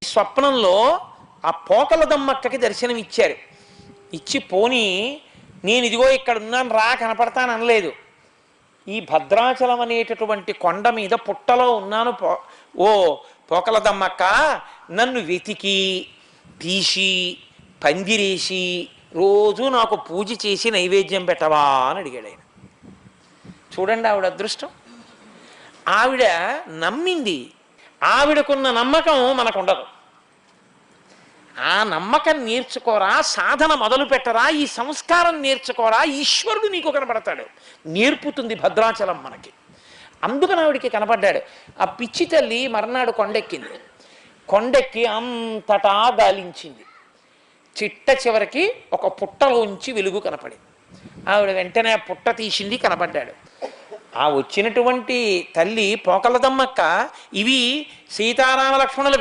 స్వప్నంలో ఆ పోకలదమ్మక్కకి దర్శనం ఇచ్చారు. ఇచ్చి పోని నేను ఇదిగో ఇక్కడ ఉన్నాను రా కనపడతాను అనలేదు. ఈ భద్రాచలం అనేటటువంటి కొండ మీద పుట్టలో ఉన్నాను, ఓ పోకలదమ్మక్క నన్ను వెతికి తీసి పందిరేసి రోజు నాకు పూజ చేసి నైవేద్యం పెట్టవా అని అడిగాడు ఆయన. చూడండి ఆవిడ అదృష్టం. ఆవిడ నమ్మింది. ఆవిడకున్న నమ్మకం మనకు ఉండదు. ఆ నమ్మకం నేర్చుకోరా, సాధన మొదలు పెట్టరా, ఈ సంస్కారం నేర్చుకోరా, ఈశ్వరుడు నీకు కనపడతాడు. నేర్పుతుంది భద్రాచలం మనకి. అందుకని ఆవిడికి కనపడ్డాడు. ఆ పిచ్చి తల్లి మర్నాడు కొండెక్కింది. కొండెక్కి అంతటా గాలించింది. చిట్ట చివరికి ఒక పుట్టలోంచి వెలుగు కనపడింది. ఆవిడ వెంటనే ఆ పుట్ట తీసింది, కనపడ్డాడు. ఆ వచ్చినటువంటి తల్లి పోకలదమ్మక్క ఇవి సీతారామ లక్ష్మణుల